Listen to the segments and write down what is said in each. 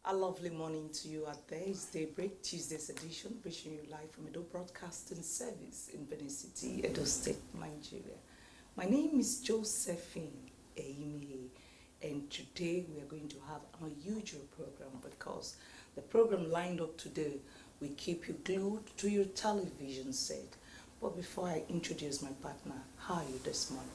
A lovely morning to you out there. It's Daybreak, Tuesday's edition, reaching you live from Edo Broadcasting Service in Benin City, Edo State, Nigeria. My name is Josephine Eimi, and today we are going to have an unusual program because the program lined up today will keep you glued to your television set. But before I introduce my partner, how are you this morning?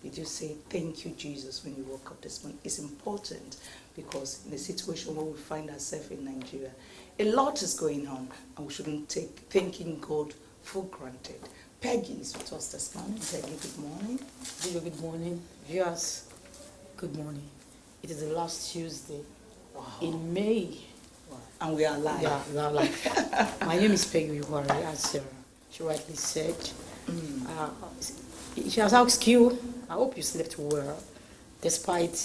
Did you say thank you, Jesus, when you woke up this morning? It's important because in the situation where we find ourselves in Nigeria, a lot is going on and we shouldn't take thanking God for granted. Peggy is with us this morning. Peggy, good morning. Good morning. Viewers, good morning. It is the last Tuesday in May. Wow. And we are alive. Yeah, we are alive. My name is Peggy Wari, as she rightly said. She has asked you, I hope you slept well, despite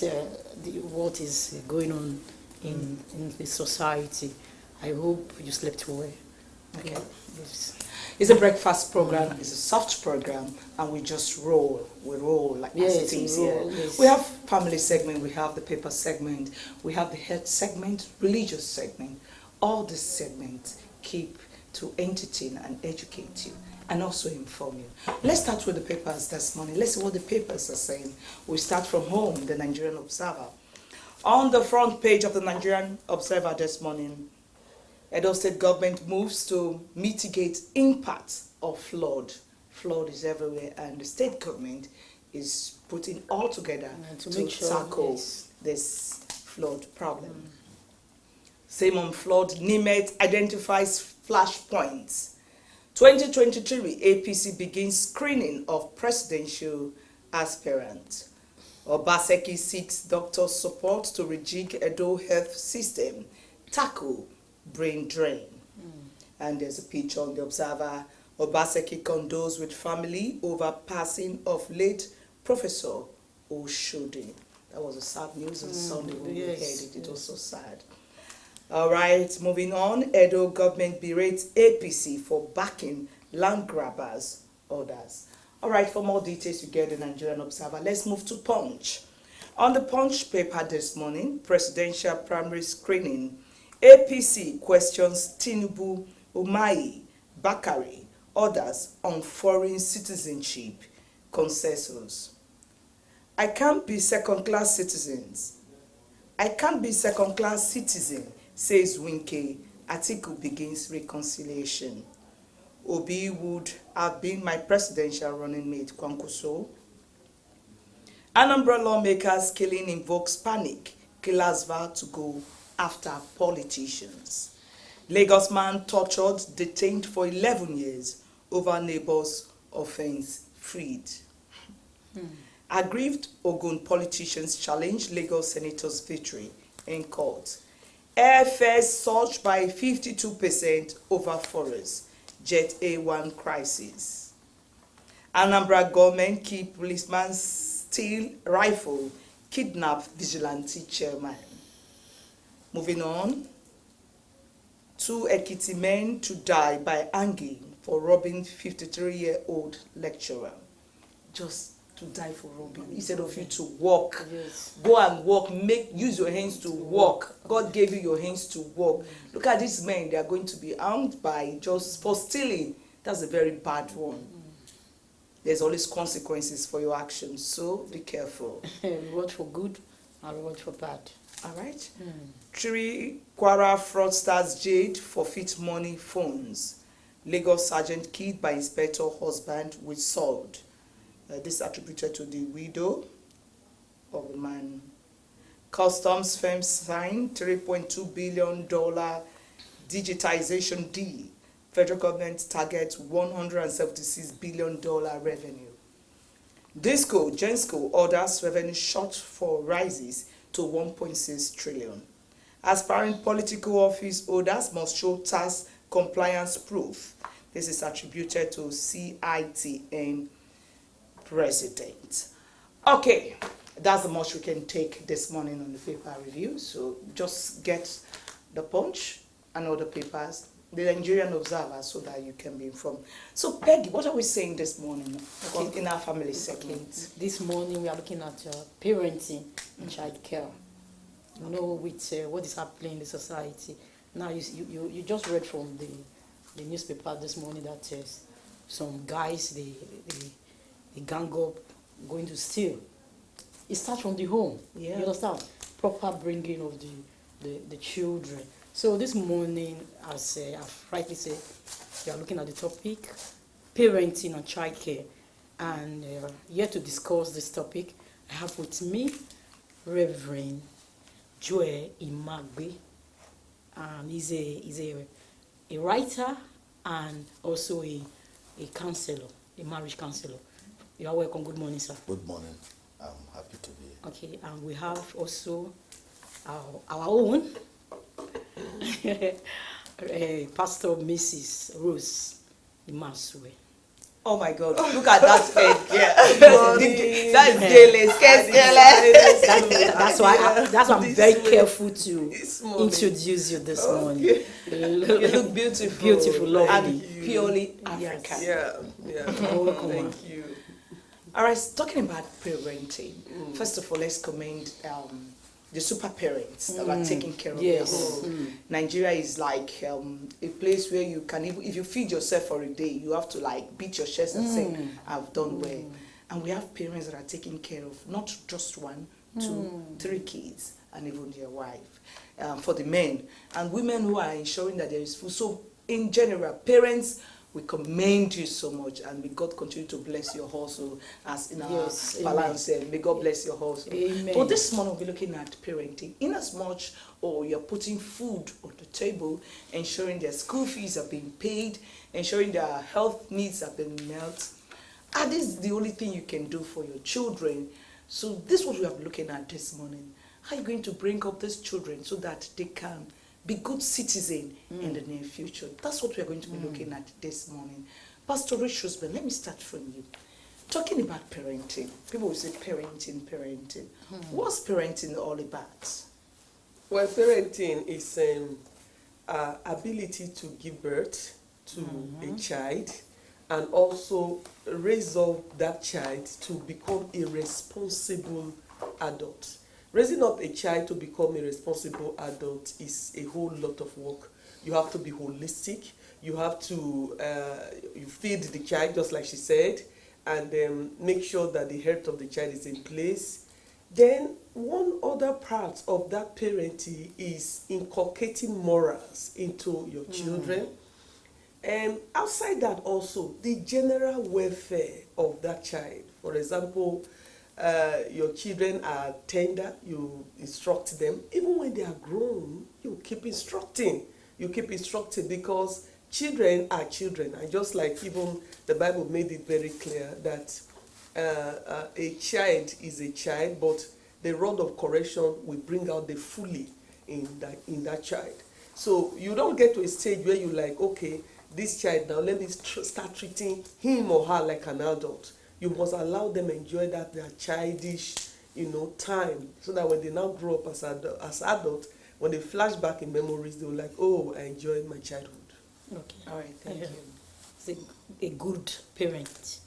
what is going on in the society. I hope you slept well. Okay. Yeah, yes. It's a breakfast program, it's a soft program, and we just roll. We roll like as it is here. Yes. We have family segment, we have the paper segment, we have the health segment, religious segment. All these segments keep to entertain and educate you and also inform you. Let's start with the papers this morning. Let's see what the papers are saying. We start from home, the Nigerian Observer. On the front page of the Nigerian Observer this morning, Edo State government moves to mitigate impact of flood. Flood is everywhere, and the state government is putting all together to tackle this flood problem. Same on flood, NIMET identifies flashpoints. 2023 APC begins screening of presidential aspirants. Obaseki seeks doctor support to rejig Edo health system, tackle brain drain. And there's a picture on the Observer. Obaseki condoles with family over passing of late Professor Oshodi. That was a sad news on Sunday when we heard it. It was so sad. All right, moving on. Edo government berates APC for backing land grabbers orders. All right, for more details, you get the Nigerian Observer. Let's move to Punch. On the Punch paper this morning, presidential primary screening, APC questions Tinubu, Umahi, Bakari, orders on foreign citizenship consensus. I can't be second-class citizens. I can't be second-class citizen, says Winke. Article begins reconciliation. Obi would have been my presidential running mate, Kwankwaso. Anambra lawmakers killing invokes panic. Killers vow to go after politicians. Lagos man tortured, detained for 11 years over neighbor's offense freed. Aggrieved Ogun politicians challenge Lagos senator's victory in court. Airfares surged by 52% over forest. Jet A1 crisis. Anambra government keep policeman steal rifle, kidnap vigilante chairman. Moving on. 2 Ekiti men to die by hanging for robbing 53-year-old lecturer. Just to die for robbing instead of you to walk. Go and walk. Use your hands to walk. God gave you your hands to walk. Look at these men. They are going to be hanged by just for stealing. That's a very bad one. There's always consequences for your actions, so be careful. Reward for good and reward for bad. All right. 3 Kwara fraudsters jailed forfeit money phones. Lagos sergeant killed by inspector husband with sword. This attributed to the widow of the man. Customs firm signed $3.2 billion digitization deal. Federal government targets $176 billion revenue. Disco, Gensco orders revenue short for rises to 1.6 trillion. Aspiring political office holders must show tax compliance proof. This is attributed to CITM president. Okay, that's the much we can take this morning on the paper review. So just get the Punch and other papers, the Nigerian Observer, so that you can be informed. So Peggy, what are we saying this morning in our family segment? This morning we are looking at parenting and child care. know, with what is happening in the society. Now, you just read from the newspaper this morning that some guys, they gang up going to steal. It starts from the home. Yeah. You understand? Proper bringing of the children. So this morning, as I've rightly said, we are looking at the topic, parenting and childcare. And here to discuss this topic, I have with me Reverend Joel Imagbe. He's a writer and also a counselor, a marriage counselor. You are welcome. Good morning, sir. Good morning. I'm happy to be here. Okay, and we have also our own Pastor Mrs. Rose Imasue. Oh my God, look at that head. Yeah. That's Gele. That's why I'm very careful to introduce you this morning. You look beautiful. Beautiful, lovely. And purely African. Yeah. Welcome. Thank you. All right, talking about parenting. First of all, let's commend the super parents that are taking care of their home. Nigeria is like a place where you can, even if you feed yourself for a day, you have to like beat your chest and say, I've done well. And we have parents that are taking care of not just 1, 2, 3 kids, and even their wife. For the men and women who are ensuring that there is food. So in general, parents, we commend you so much, and may God continue to bless your household as in our balance. May God bless your household. Amen. But this morning we'll be looking at parenting. In as much you're putting food on the table, ensuring their school fees are being paid, ensuring their health needs are being met. And this is the only thing you can do for your children. So this is what we are looking at this morning. How are you going to bring up these children so that they can be good citizens in the near future? That's what we are going to be looking at this morning. Pastor Rich Roseman, let me start from you. Talking about parenting, people will say parenting. What's parenting all about? Well, parenting is ability to give birth to a child and also raise up that child to become a responsible adult. Raising up a child to become a responsible adult is a whole lot of work. You have to be holistic. You have to you feed the child, just like she said, and make sure that the health of the child is in place. Then one other part of that parenting is inculcating morals into your children. And outside that also, the general welfare of that child. For example, your children are tender, you instruct them. Even when they are grown, you keep instructing. You keep instructing because children are children. And just like even the Bible made it very clear that a child is a child, but the rod of correction will bring out the fully in that child. So you don't get to a stage where you're like, okay, this child now, let me start treating him or her like an adult. You must allow them enjoy that their childish, time, so that when they now grow up as adults, when they flash back in memories, they're like, oh, I enjoyed my childhood. Okay. All right, thank you. It's a good parent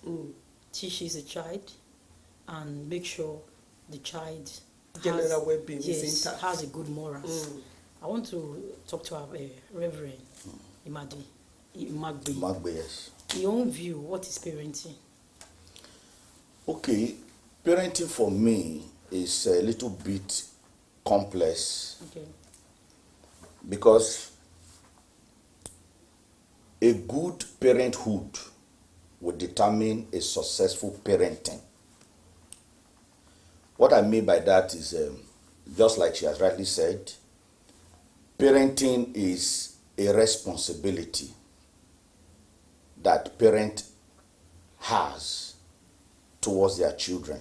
teaches a child and make sure the child General well-being is intact. has a good morals. I want to talk to our Reverend Imagbe. Magbe, yes. In your own view, what is parenting? Okay, parenting for me is a little bit complex Okay. because a good parenthood will determine a successful parenting. What I mean by that is, just like she has rightly said, parenting is a responsibility that parent has towards their children.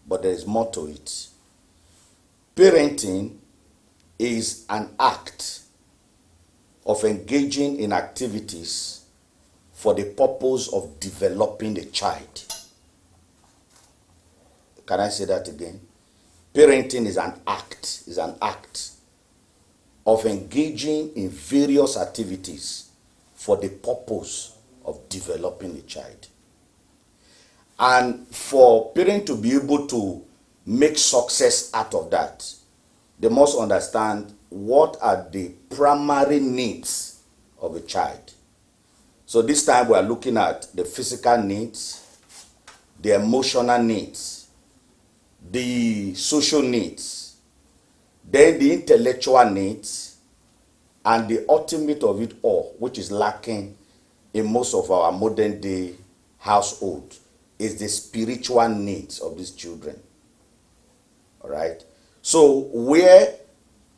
But there is more to it. Parenting is an act of engaging in activities for the purpose of developing the child. Can I say that again? Parenting is an act of engaging in various activities for the purpose of developing the child. And for parents to be able to make success out of that, they must understand what are the primary needs of a child. So this time we are looking at the physical needs, the emotional needs, the social needs, then the intellectual needs, and the ultimate of it all, which is lacking in most of our modern day household, is the spiritual needs of these children. All right? So where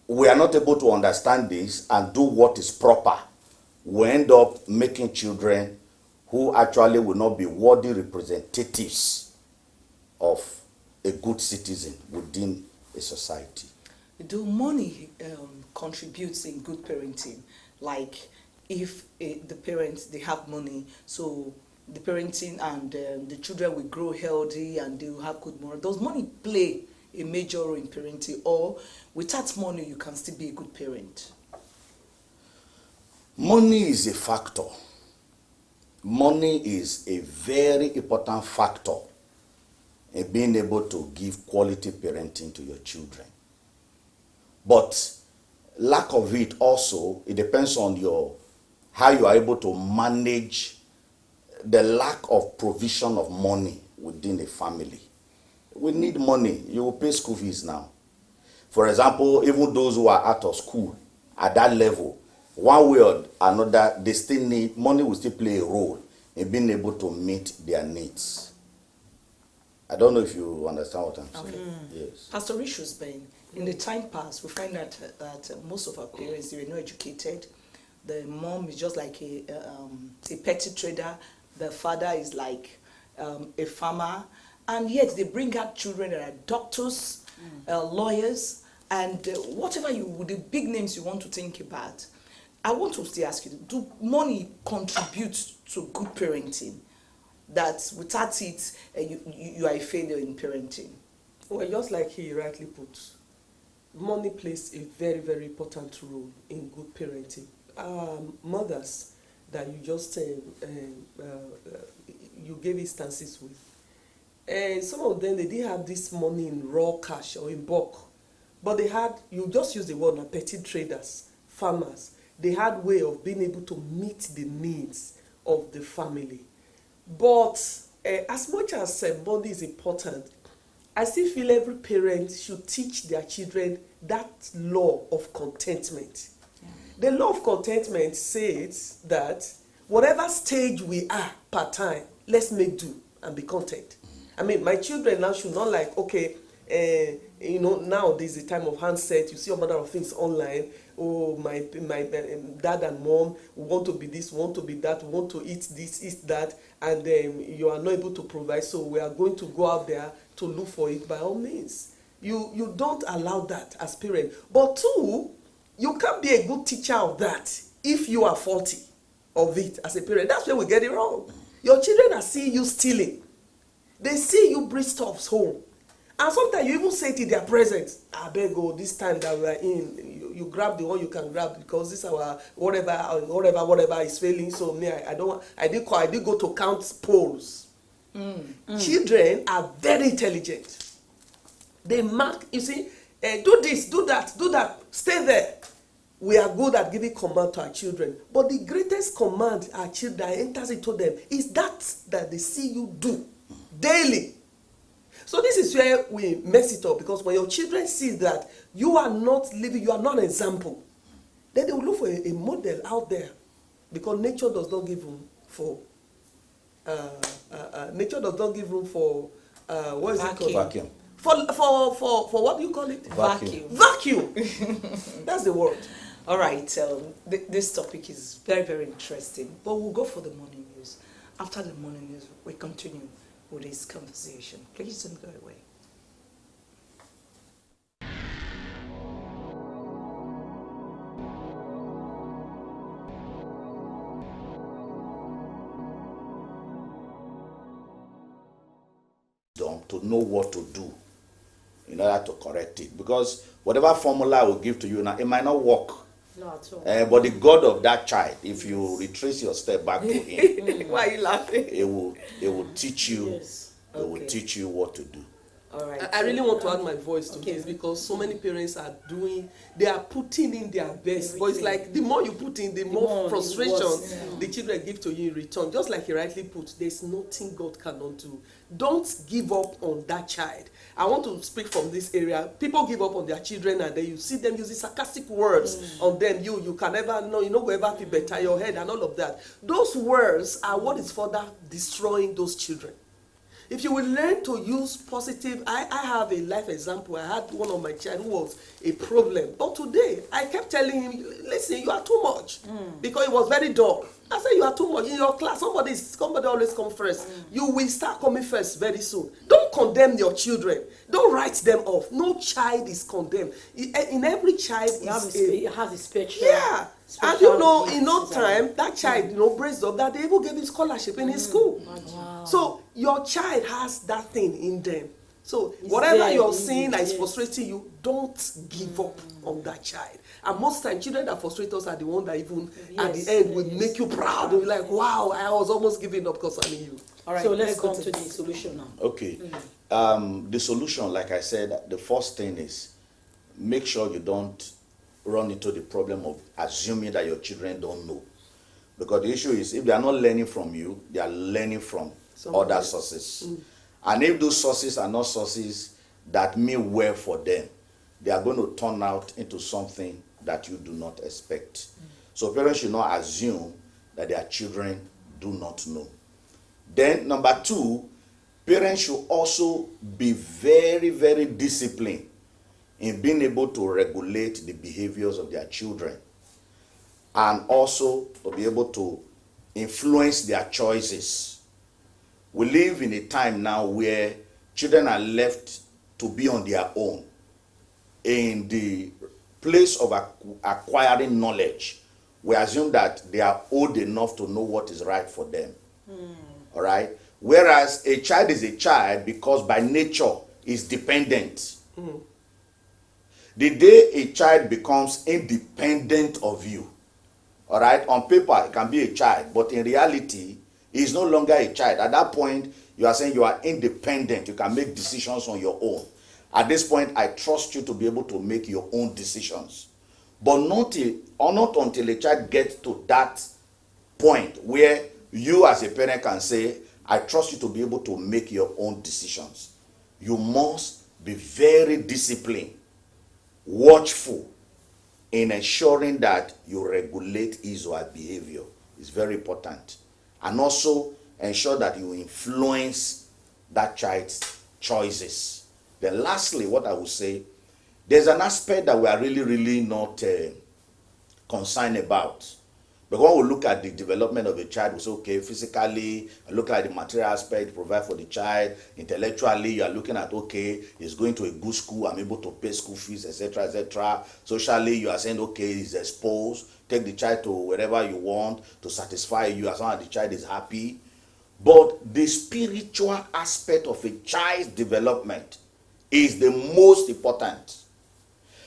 we are not able to understand this and do what is proper, we end up making children who actually will not be worthy representatives of a good citizen within a society. Do money contributes in good parenting? Like if the parents, they have money, so the parenting and the children will grow healthy and they will have good morals. Does money play a major role in parenting, or without money you can still be a good parent? Money is a factor. Money is a very important factor in being able to give quality parenting to your children. But lack of it also, it depends on how you are able to manage the lack of provision of money within the family. We need money. You will pay school fees now. For example, even those who are out of school at that level, one way or another, they still need money, will still play a role in being able to meet their needs. I don't know if you understand what I'm saying. Yes. Pastor Richard's been in the time past, we find that most of our parents, they were not educated. The mom is just like a petty trader. The father is like a farmer, and yet they bring out children that are doctors, lawyers, and whatever the big names you want to think about. I want to still ask you, do money contribute to good parenting? That without it, you are a failure in parenting? Well, just like he rightly put, money plays a very, very important role in good parenting. Mothers that you just you gave instances with, some of them, they didn't have this money in raw cash or in bulk, but they had, you just use the word now, petty traders, farmers. They had way of being able to meet the needs of the family. But as much as money is important, I still feel every parent should teach their children that law of contentment. Yeah. The law of contentment says that whatever stage we are per time, let's make do and be content. I mean, my children now should not like, okay, now there's a time of handset, you see a matter of things online. Oh, my dad and mom want to be this, want to be that, want to eat this, eat that, and you are not able to provide, so we are going to go out there to look for it. By all means, you don't allow that as parent. But two, you can't be a good teacher of that if you are faulty of it as a parent. That's where we get it wrong. Your children are seeing you stealing. They see you bring stuff home. And sometimes you even say it in their presence, I beg you, this time that we are in, you grab the one you can grab, because this our whatever is failing. So me, I did go to count poles. Children are very intelligent. They mark, you see, do this, do that, stay there. We are good at giving command to our children, but the greatest command our children enters into them is that they see you do daily. So this is where we mess it up, because when your children see that you are not living, you are not an example, then they will look for a model out there, because nature does not give room for what is it called? Vacuum. For what do you call it? Vacuum. That's the word. All right. This topic is very, very interesting, but we'll go for the morning news. After the morning news, we continue with this conversation. Please don't go away. To know what to do in order to correct it, because whatever formula I will give to you now, it might not work. No, at all. But the God of that child, if you retrace your step back to him, Why are you laughing? it will teach you. Yes. It will teach you what to do. All right. I really want to add my voice to Okay. this because so many parents they are putting in their best, but it's like the more you put in, the more more it frustration was, the children give to you in return. Just like he rightly put, there's nothing God cannot do. Don't give up on that child. I want to speak from this area. People give up on their children and then you see them using sarcastic words on them. You can never know, you know, go ever feel better, your head and all of that. Those words are what is further destroying those children. If you will learn to use positive, I have a life example. I had one of my child who was a problem. But today, I kept telling him, listen, you are too much. Because he was very dull. I said, you are too much. In your class, somebody always comes first. You will start coming first very soon. Don't condemn your children. Don't write them off. No child is condemned. In every child It has a special. yeah. And special you know, gift in no inside. time, that child, you know, braced up that they even gave him scholarship in his school. Wow. So your child has that thing in them. So It's whatever there, you're it seeing that is yes. frustrating you, don't give up on that child. And most times, children that frustrate us are the ones that even at Yes, the end will yes. make you proud. You'll be like, wow, I was almost giving up concerning you. All right. So let's go come to the solution now. Okay. The solution, like I said, the first thing is make sure you don't run into the problem of assuming that your children don't know. Because the issue is, if they are not learning from you, they are learning from Somebody other else. sources. And if those sources are not sources that mean well for them, they are going to turn out into something that you do not expect. So parents should not assume that their children do not know. Then number two, parents should also be very, very disciplined in being able to regulate the behaviors of their children and also to be able to influence their choices. We live in a time now where children are left to be on their own in the place of acquiring knowledge. We assume that they are old enough to know what is right for them. All right? Whereas a child is a child because by nature is dependent. The day a child becomes independent of you, all right, on paper it can be a child, but in reality he is no longer a child. At that point, you are saying you are independent. You can make decisions on your own. At this point, I trust you to be able to make your own decisions. But not until a child gets to that point where you as a parent can say, I trust you to be able to make your own decisions. You must be very disciplined, watchful in ensuring that you regulate his or her behavior. It's very important. And also ensure that you influence that child's choices. Then lastly, what I would say, there's an aspect that we are really not concerned about. But when we look at the development of a child, we say, okay, physically, look at the material aspect, provide for the child. Intellectually, you are looking at, okay, he's going to a good school, I'm able to pay school fees, etc., etc. Socially, you are saying, okay, he's exposed. Take the child to wherever you want to satisfy you as long as the child is happy. But the spiritual aspect of a child's development is the most important.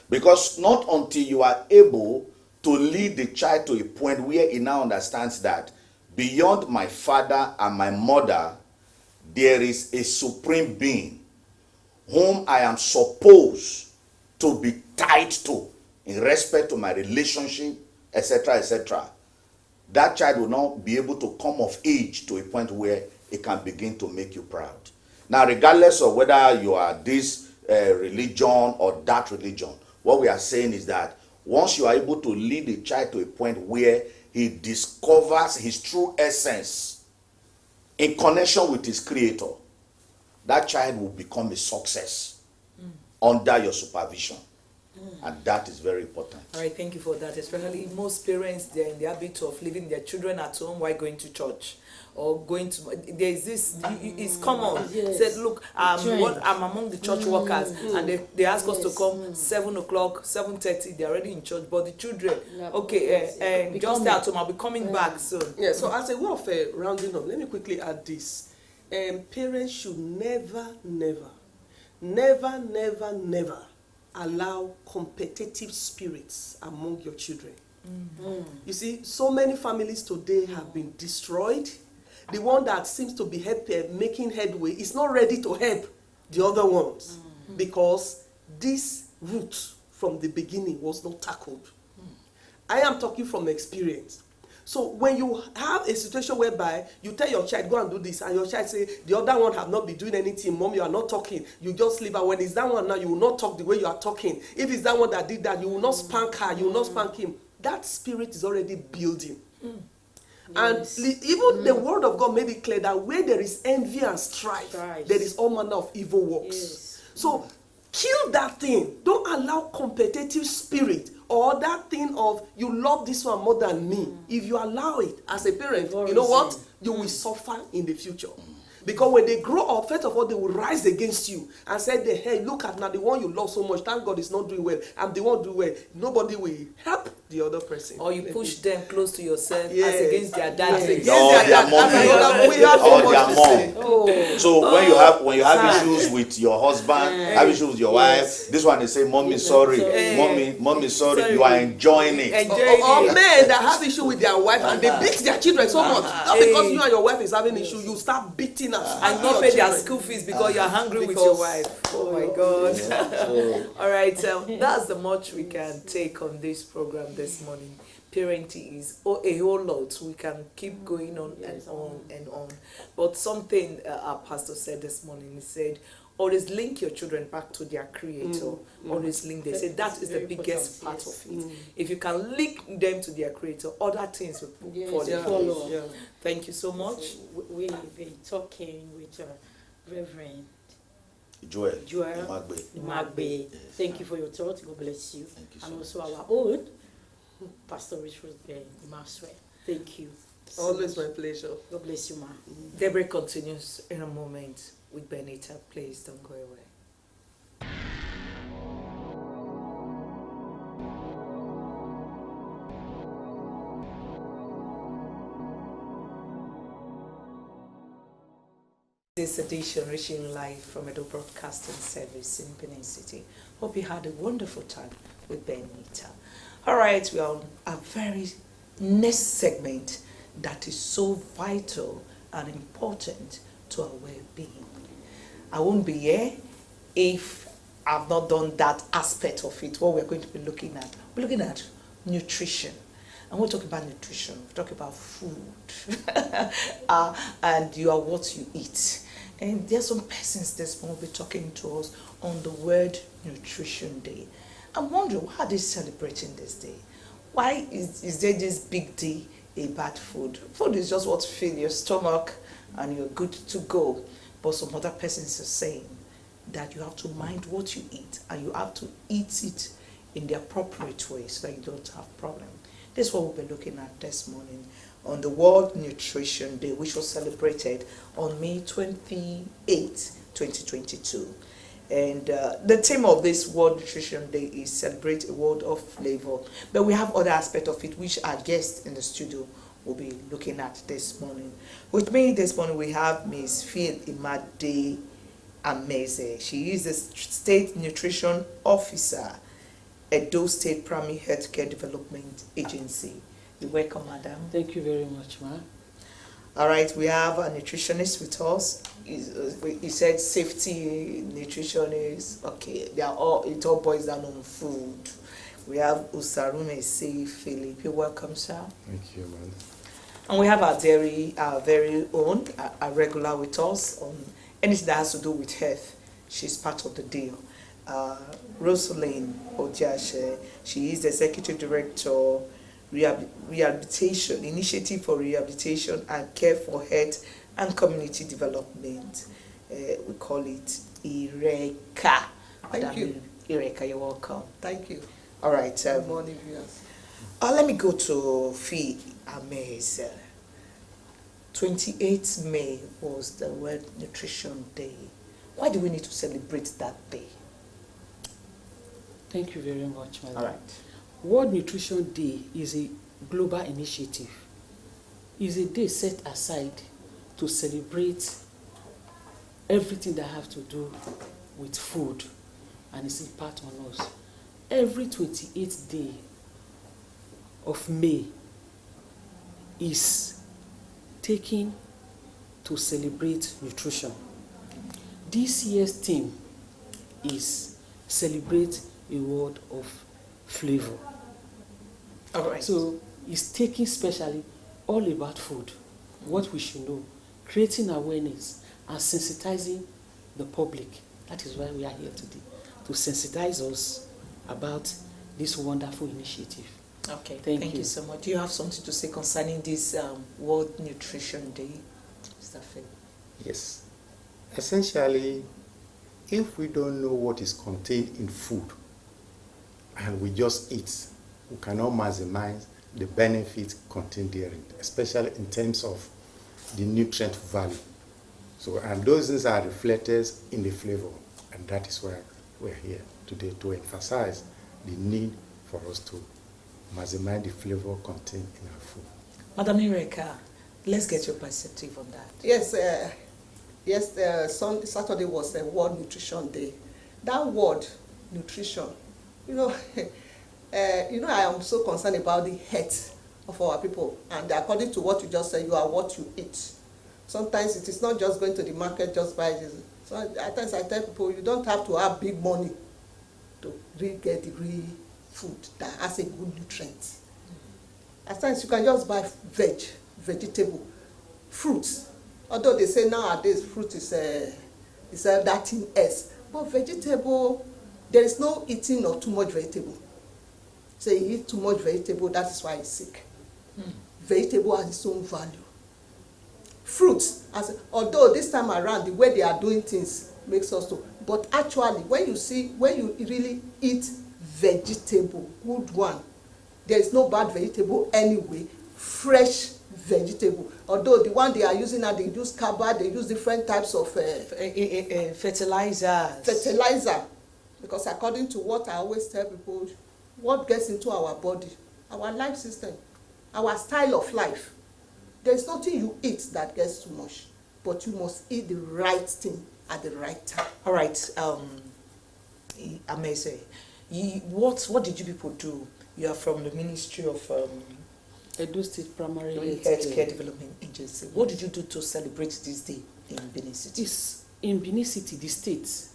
Because not until you are able to lead the child to a point where he now understands that beyond my father and my mother, there is a supreme being whom I am supposed to be tied to in respect to my relationship, etc., etc. That child will now be able to come of age to a point where it can begin to make you proud. Now, regardless of whether you are this religion or that religion, what we are saying is that once you are able to lead a child to a point where he discovers his true essence in connection with his creator, that child will become a success under your supervision. And that is very important. All right, thank you for that. Especially most parents, they're in the habit of leaving their children at home while going to church or going to. There is this. It's common. Yes. Said, look, I'm among the church workers, and they ask us to come 7 o'clock, 7:30. They're already in church, but the children, okay, just stay at home. I'll be coming back soon. Yeah, so as a way of rounding up, let me quickly add this. Parents should never allow competitive spirits among your children. You see, so many families today have been destroyed. The one that seems to be making headway is not ready to help the other ones because this root from the beginning was not tackled. I am talking from experience. So when you have a situation whereby you tell your child, go and do this, and your child say, the other one have not been doing anything, mom, you are not talking, you just leave her. When it's that one now, you will not talk the way you are talking. If it's that one that did that, you will not spank her, you will not spank him. That spirit is already building. And even the word of God made it clear that where there is envy and strife, there is all manner of evil works. So kill that thing. Don't allow competitive spirit or that thing of you love this one more than me. If you allow it as a parent, you know what? You will suffer in the future. Because when they grow up, first of all, they will rise against you and say, hey, look at now, the one you love so much, thank God is not doing well. I'm the one doing well. Nobody will help the other person. Or you push them close to yourself as against their daddy. Or their mom. So when you have issues with your husband, have issues with your wife, this one is saying, mommy, sorry. Mommy, sorry. You are enjoying it. Or men that have issue with their wife and they beat their children so much. Not because you and your wife is having issue, you start beating us. And not pay their school fees because you're hungry with your wife. Oh my God. All right, that's the much we can take on this program this morning. Parenting is a whole lot. We can keep going on and on and on. But something our pastor said this morning, he said, always link your children back to their creator. Always link. They say that is the biggest part of it. If you can link them to their creator, other things will follow. Yeah. Thank you so much. We've been talking with Reverend Joel Magbe. Thank you for your thoughts. God bless you. Thank you so and also our own Pastor Richard Maswell. Thank you. Always my pleasure. God bless you, ma. Daybreak continues in a moment with Benita. Please don't go away. This edition reaching live from Edo Broadcasting Service in Benin City. Hope you had a wonderful time with Benita. All right, we are on a very next segment that is so vital and important to our well-being. I won't be here if I've not done that aspect of it. What we're going to be looking at, we're looking at nutrition. And we're talking about nutrition, we're talking about food, and you are what you eat. And there's some persons this morning will be talking to us on the World Nutrition Day. I'm wondering, why are they celebrating this day? Why is there this big day about food? Food is just what fills your stomach and you're good to go. But some other persons are saying that you have to mind what you eat and you have to eat it in the appropriate way so that you don't have problem. This is what we'll be looking at this morning on the World Nutrition Day, which was celebrated on May 28, 2022. And the theme of this World Nutrition Day is Celebrate a World of Flavor. But we have other aspects of it, which our guests in the studio will be looking at this morning. With me this morning, we have Ms. Phil Imade Ameze. She is the State Nutrition Officer, Edo State Primary Healthcare Development Agency. You're welcome, madam. Thank you very much, ma. All right, we have a nutritionist with us. He said safety nutritionist. Okay, it all boils down on food. We have Usarume Sei Philip. You're welcome, sir. Thank you, man. And we have our very own, a regular with us on anything that has to do with health. She's part of the deal. Rosaline Ojashe. She is the Executive Director, Rehabilitation Initiative for Rehabilitation and Care for Health and Community Development. We call it IRECA. Thank you. IRECA, you're welcome. Thank you. All right. Good morning, viewers. Let me go to Fi Amez. 28th May was the World Nutrition Day. Why do we need to celebrate that day? Thank you very much, madam. All right. World Nutrition Day is a global initiative. It's a day set aside to celebrate everything that has to do with food and its impact on us. Every 28th day of May is taken to celebrate nutrition. this year's theme is celebrate a world of flavor. All right. So it's taking specially all about food, what we should know, creating awareness and sensitizing the public. That is why we are here today, to sensitize us about this wonderful initiative. Okay, Thank you you so much. Do you have something to say concerning this World Nutrition Day, Mr. Phil? Yes. Essentially, if we don't know what is contained in food and we just eat, we cannot maximize the benefits contained therein, especially in terms of the nutrient value. So, and those things are reflected in the flavor, and that is why we're here today, to emphasize the need for us to maximize the flavor contained in our food. Madam Ireka, let's get your perspective on that. Yes, Saturday was a World Nutrition Day. That word, nutrition, I am so concerned about the health of our people. And according to what you just said, you are what you eat. Sometimes it is not just going to the market, just buy this. So at times I tell people, you don't have to have big money to really get the real food that has a good nutrient. At times you can just buy vegetable, fruits. Although they say nowadays fruit is that thing else. But vegetable, there is no eating of too much vegetable. So you eat too much vegetable, that is why you're sick. Vegetable has its own value. Fruits, although this time around the way they are doing things makes us to, but actually when you really eat vegetable, good one, there is no bad vegetable anyway, fresh vegetable. Although the one they are using now, they use carbide, they use different types of fertilizer. Because according to what I always tell people, what gets into our body, our life system, our style of life, there's nothing you eat that gets too much, but you must eat the right thing at the right time. All right, Amese, what did you people do? You are from the Ministry of Edo State Primary Healthcare Development Agency. What did you do to celebrate this day in Benin City? In Benin City, the state,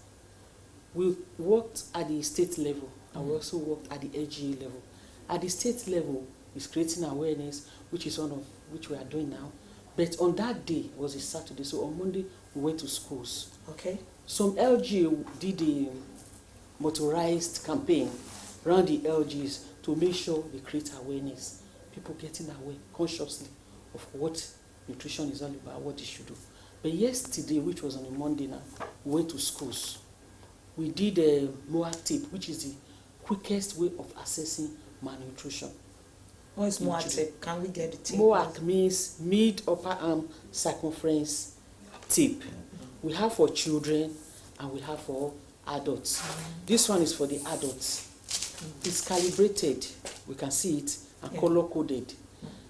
we worked at the state level and we also worked at the LGA level. At the state level, is creating awareness, which is which we are doing now. But on that day was a Saturday, so on Monday we went to schools. Okay. Some LGA did a motorized campaign around the LGs to make sure they create awareness. People getting aware consciously of what nutrition is all about, what they should do. But yesterday, which was on a Monday now, we went to schools. We did a MOAC tip, which is the quickest way of assessing malnutrition. What is MOAC tip? Can we get the tip? MOAC means mid-upper arm circumference tip. We have for children and we have for adults. This one is for the adults. It's calibrated, we can see it, and color-coded.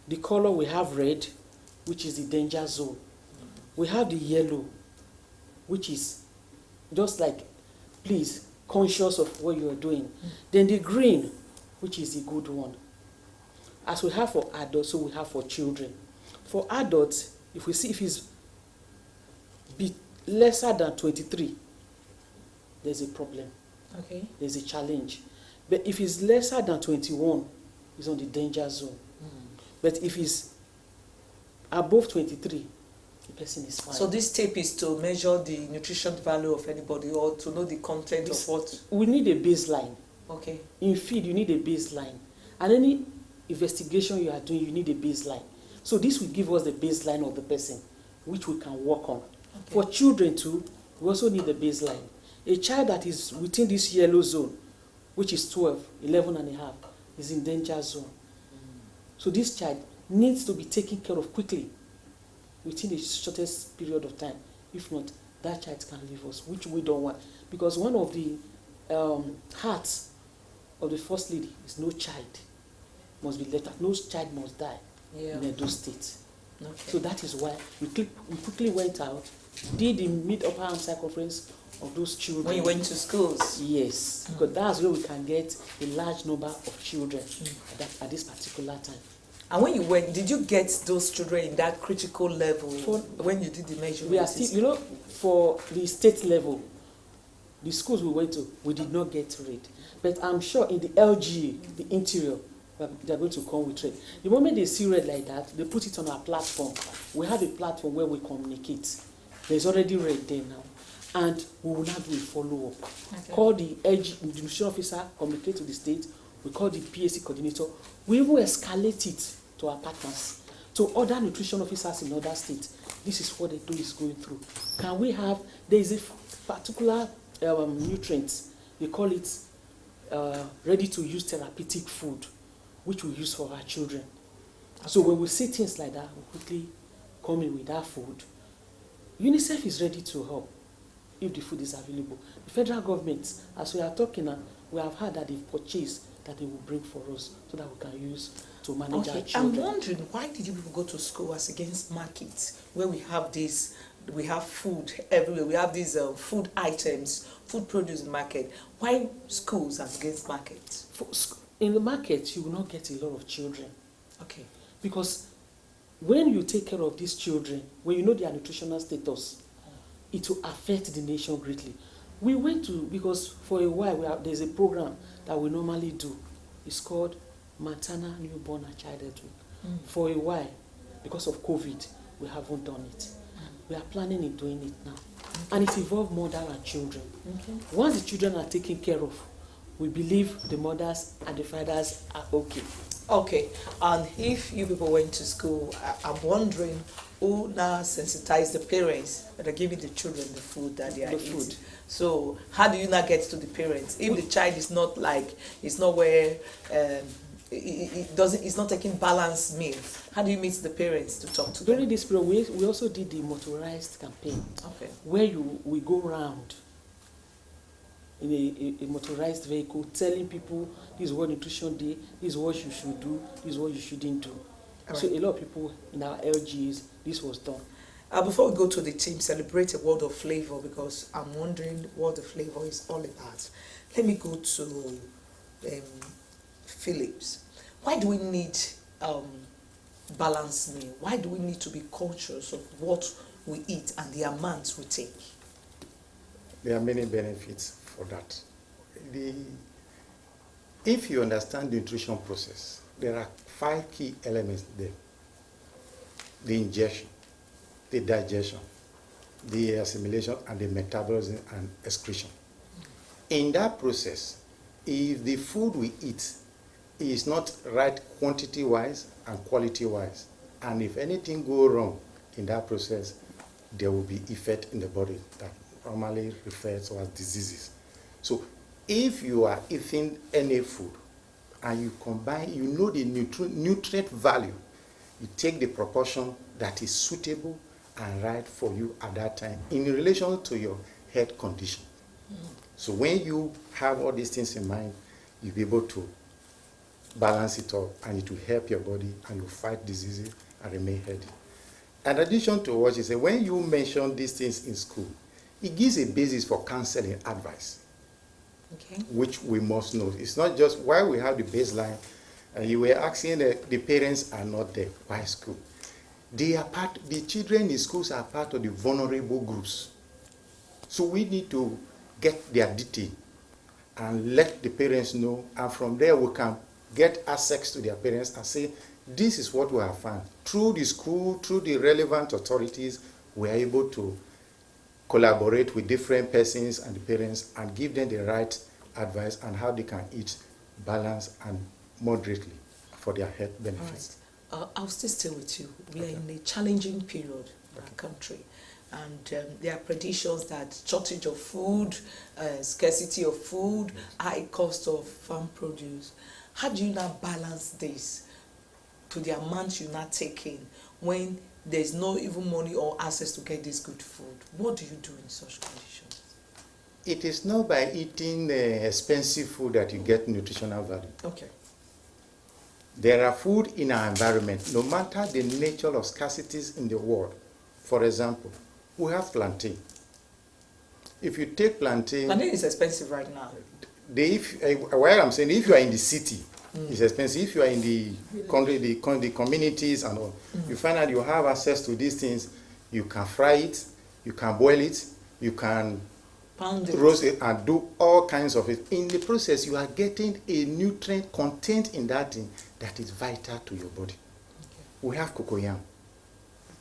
The color we have red, which is the danger zone. We have the yellow, which is just like, please, conscious of what you are doing. Then the green, which is the good one. As we have for adults, so we have for children. For adults, if we see if it's lesser than 23, there's a problem. Okay. There's a challenge. But if it's lesser than 21, it's on the danger zone. But if it's above 23, the person is fine. So this tape is to measure the nutrition value of anybody or to know the content of what? We need a baseline. Okay. In feed, you need a baseline. And any investigation you are doing, you need a baseline. So this will give us the baseline of the person, which we can work on. Okay. For children too, we also need a baseline. A child that is within this yellow zone, which is 12, 11 and a half, is in danger zone. So this child needs to be taken care of quickly within the shortest period of time. If not, that child can leave us, which we don't want. Because one of the hearts of the First Lady is no child must be left out. No child must die in Edo State. Okay. So that is why we quickly went out, did the mid-upper arm circumference of those children. When you went to schools? Yes, because that's where we can get a large number of children at this particular time. And when you went, did you get those children in that critical level when you did the measurement? We are still, you know, for the state level, the schools we went to, we did not get red. But I'm sure in the LG, the interior, they're going to come with red. The moment they see red like that, they put it on our platform. We have a platform where we communicate. There's already red there now. And we will now do a follow-up. Okay. Call the LG, the nutrition officer, communicate to the state. We call the PAC coordinator. We even escalate it to our partners, to other nutrition officers in other states. This is what the do is going through. Can we have, there is a particular nutrient, we call it ready-to-use therapeutic food, which we use for our children. Okay. So when we see things like that, we quickly come in with that food. UNICEF is ready to help if the food is available. The federal government, as we are talking now, we have heard that they've purchased that they will bring for us so that we can use to manage our children. I'm wondering, why did you people go to school as against markets where we have this, we have food everywhere, we have these food items, food produce in market? Why schools as against markets? In the market, you will not get a lot of children. Okay. Because when you take care of these children, when you know their nutritional status, it will affect the nation greatly. We went to, because for a while there's a program that we normally do. It's called Maternal, Newborn and Childhood. For a while, because of COVID, we haven't done it. We are planning on doing it now. And it involves mother and children. Once the children are taken care of, we believe the mothers and the fathers are okay. Okay, and if you people went to school, I'm wondering who now sensitize the parents that are giving the children the food that they are eating. So how do you now get to the parents if the child is not like, it's not where it's not taking balanced meal? How do you meet the parents to talk to them? During this period, we also did the motorized campaign. Okay. Where we go around in a motorized vehicle telling people this is what nutrition day, this is what you should do, this is what you shouldn't do. Right. So a lot of people in our LGs, this was done. Before we go to the team, celebrate a word of flavor, because I'm wondering what the flavor is all about. Let me go to Phillips. Why do we need balanced meal? Why do we need to be conscious of what we eat and the amounts we take? There are many benefits for that. If you understand the nutrition process, there are 5 key elements there. The ingestion, the digestion, the assimilation, and the metabolism and excretion. In that process, if the food we eat is not right quantity-wise and quality-wise, and if anything goes wrong in that process, there will be effect in the body that normally referred to as diseases. So if you are eating any food and you combine, you know the nutrient value, you take the proportion that is suitable and right for you at that time in relation to your health condition. So when you have all these things in mind, you'll be able to balance it up, and it will help your body and you fight diseases and remain healthy. In addition to what you say, when you mention these things in school, it gives a basis for counseling advice, which we must know. It's not just why we have the baseline. You were asking the parents are not there. Why school? They are the children in schools are part of the vulnerable groups. So we need to get their detail and let the parents know, and from there we can get access to their parents and say, this is what we have found. Through the school, through the relevant authorities, we are able to collaborate with different persons and the parents and give them the right advice on how they can eat balanced and moderately for their health benefits. Right. I'll still stay with you. We are in a challenging period in our country, and there are predictions that shortage of food, scarcity of food, high cost of farm produce. How do you now balance this to the amount you're not taking when there's no even money or access to get this good food? What do you do in such conditions? It is not by eating expensive food that you get nutritional value. Okay. There are food in our environment, no matter the nature of scarcities in the world. For example, we have plantain. If you take plantain... Plantain is expensive right now. Why I'm saying, if you are in the city, It's expensive. If you are in the country, the communities and all, you find out you have access to these things. You can fry it, you can boil it, you can Pound it. roast it, and do all kinds of it. In the process, you are getting a nutrient content in that thing that is vital to your body. We have cocoyam.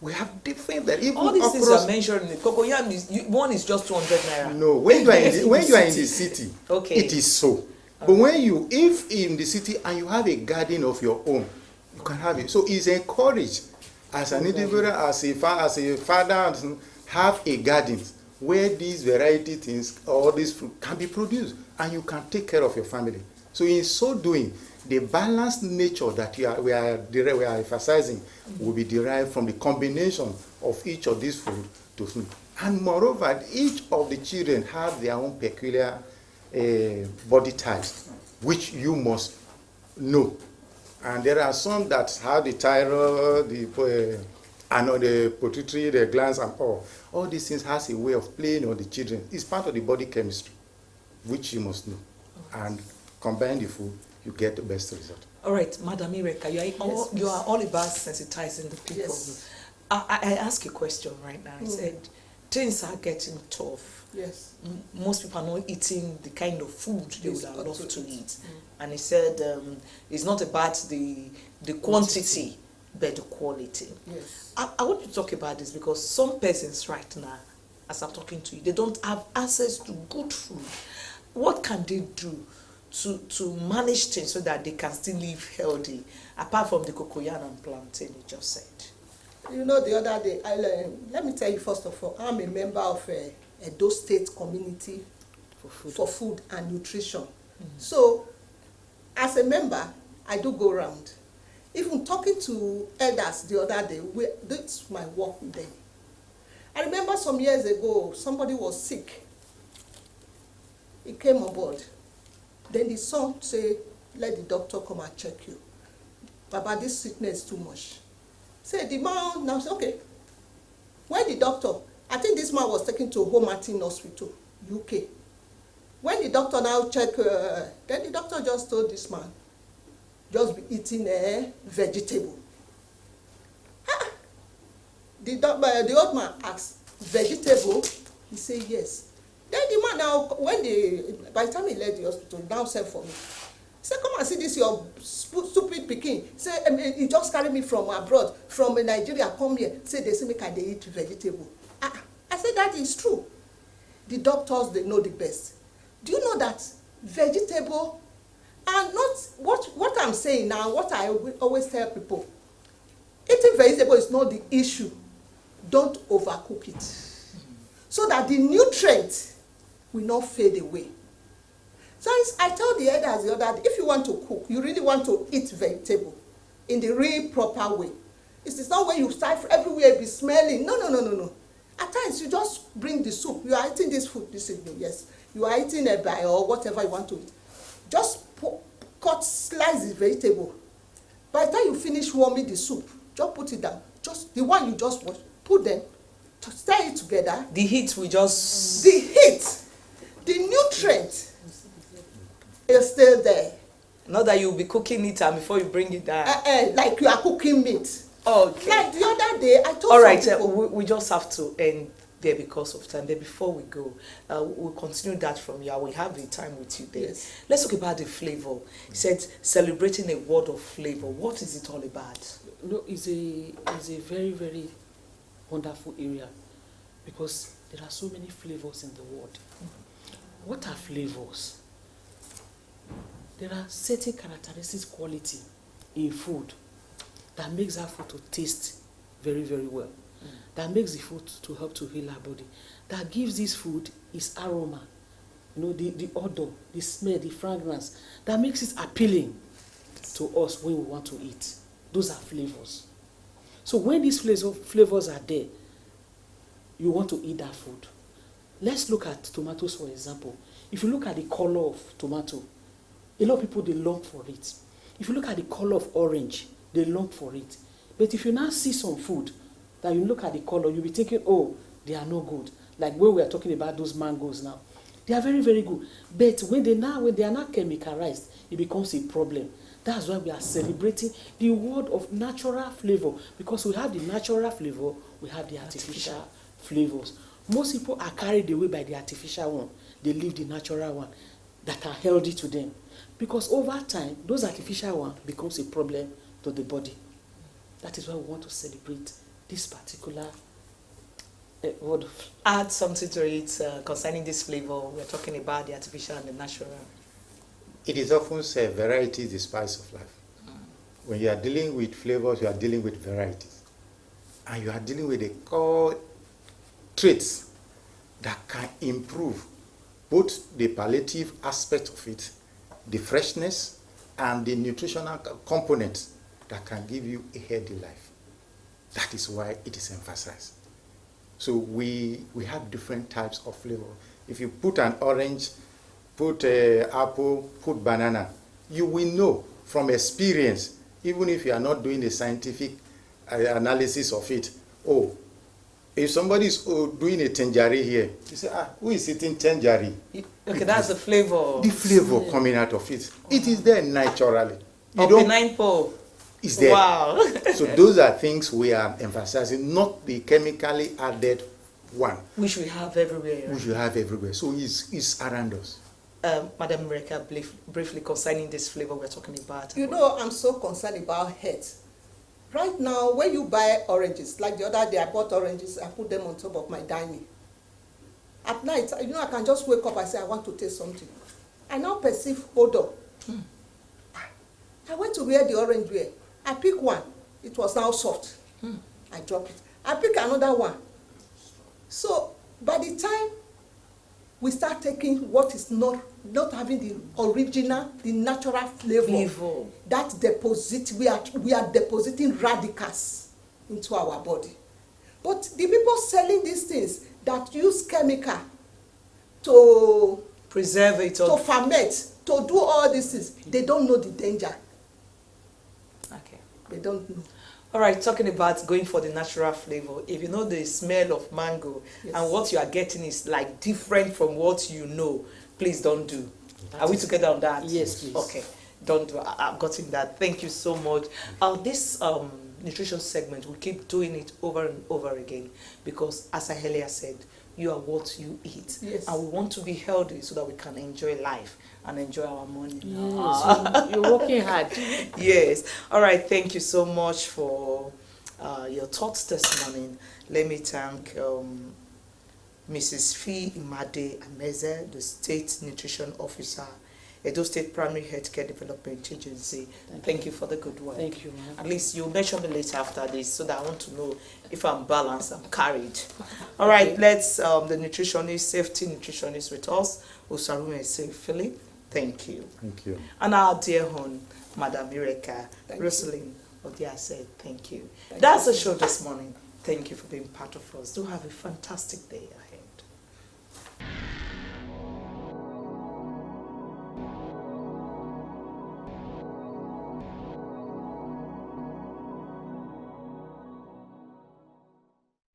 We have different that even All these things across- you are mentioning, cocoyam is one is just 200 naira. No, when you are in the city, Okay. it is so. But when you, if in the city and you have a garden of your own, you can have it. So it's encouraged as an individual, as a father, have a garden where these variety things, all these fruit can be produced, and you can take care of your family. So in so doing, the balanced nature that we are emphasizing will be derived from the combination of each of these food to food. And moreover, each of the children have their own peculiar body types, which you must know. And there are some that have the thyroid, the pituitary, the glands, and all. All these things has a way of playing on the children. It's part of the body chemistry, which you must know. And combine the food, you get the best result. All right, Madam Ireka, you are all about sensitizing the people. Yes. I ask a question right now. I said, things are getting tough. Yes. Most people are not eating the kind of food they would have Yes, loved to absolutely. eat. And he said, it's not about the quantity, but the quality. Yes. I want you to talk about this because some persons right now, as I'm talking to you, they don't have access to good food. What can they do to manage things so that they can still live healthy, apart from the cocoyam and plantain you just said? You know, the other day, let me tell you first of all, I'm a member of Edo State Community for Food and Nutrition. So, as a member, I do go around. Even talking to elders the other day, that's my work with them. I remember some years ago, somebody was sick. He came on board. Then the son said, let the doctor come and check you. Baba, this sickness is too much. Say the man now say, okay. When the doctor, I think this man was taken to Home Martin Hospital, UK. When the doctor now checked, then the doctor just told this man, just be eating a vegetable. The old man asked, vegetable? He said yes. Then the man now, by the time he left the hospital, now sent for me. He said, come and see this your stupid pikin. Say, he just carried me from abroad, from Nigeria, come here. Say, they say, make I eat vegetable. I said, that is true. The doctors, they know the best. Do you know that vegetable, and not, what I'm saying now, what I always tell people, eating vegetable is not the issue. Don't overcook it. So that the nutrient will not fade away. So I tell the elders the other day, if you want to cook, you really want to eat vegetable in the real proper way. It's not when you start everywhere be smelling. No. At times you just bring the soup. You are eating this food this evening, yes. You are eating a bite or whatever you want to eat. Just slice the vegetable. By the time you finish warming the soup, just put it down. Just the one you just wash, put them, to stir it together. The heat will just... The heat, the nutrient is still there. Not that you'll be cooking it and before you bring it down. Like you are cooking meat. Okay. Like the other day, I told All right, some people, we just have to end there because of time. But before we go, we'll continue that from here. We have the time with you there. Yes. Let's talk about the flavor. He said, celebrating a word of flavor. What is it all about? No, it's a very, very wonderful area because there are so many flavors in the world. What are flavors? There are certain characteristics, quality in food that makes that food to taste very, very well. That makes the food to help to heal our body. That gives this food its aroma, you know, the odor, the smell, the fragrance. That makes it appealing to us when we want to eat. Those are flavors. So when these flavors are there, you want to eat that food. Let's look at tomatoes, for example. If you look at the color of tomato, a lot of people, they long for it. If you look at the color of orange, they long for it. But if you now see some food that you look at the color, you'll be thinking, oh, they are no good. Like when we are talking about those mangoes now. They are very, very good. But when they are not chemicalized, it becomes a problem. That's why we are celebrating the word of natural flavor, because we have the natural flavor, we have the artificial flavors. Most people are carried away by the artificial one. They leave the natural one that are healthy to them. Because over time, those artificial one becomes a problem to the body. That is why we want to celebrate this particular word. Add something to it concerning this flavor. We're talking about the artificial and the natural. It is often said variety is the spice of life. When you are dealing with flavors, you are dealing with varieties. And you are dealing with the core traits that can improve both the palliative aspect of it, the freshness, and the nutritional components that can give you a healthy life. That is why it is emphasized. So we have different types of flavor. If you put an orange, put apple, put banana, you will know from experience, even if you are not doing the scientific analysis of it. Oh, if somebody is doing a tangerine here, you say, who is eating tangerine? Okay, that's the flavor. The flavor coming out of it. It is there naturally. You don't. Pineapple. Is there. Wow. So those are things we are emphasizing, not the chemically added one. Which we have everywhere. Which we have everywhere. So it's around us. Madam Mireka, briefly concerning this flavor we're talking about. You know, I'm so concerned about health. Right now, when you buy oranges, like the other day I bought oranges, I put them on top of my dining. At night, you know, I can just wake up and say, I want to taste something. I now perceive odor. I went to where the orange were. I pick one. It was now soft. I drop it. I pick another one. So, by the time we start taking what is not having the original, the natural flavor. That deposit, we are depositing radicals into our body. But the people selling these things that use chemical to preserve it, to ferment, to do all these things, they don't know the danger. Okay. They don't know. All right, talking about going for the natural flavor, if you know the smell of mango, yes, and what you are getting is like different from what you know, please don't do. Are we together on that? Yes, please. Okay, don't do. I've gotten that. Thank you so much. This nutrition segment, we keep doing it over and over again because, as I earlier said, you are what you eat. Yes. And we want to be healthy so that we can enjoy life and enjoy our money. Yes, you're working hard. Yes. All right. Thank you so much for your thoughts this morning. Let me thank Mrs. Fee Imade Ameze, the State Nutrition Officer, Edo State Primary Healthcare Development Agency. Thank you for the good work. Thank you, ma'am. At least you'll mention me later after this so that I want to know if I'm balanced, I'm carried. All right, let's, the nutritionist, safety nutritionist with us, Osarume Philip. Thank you. Thank you. And our dear hon, Madam Mireka, Rosalind Odia said, thank you. That's the show this morning. Thank you for being part of us. Do have a fantastic day ahead.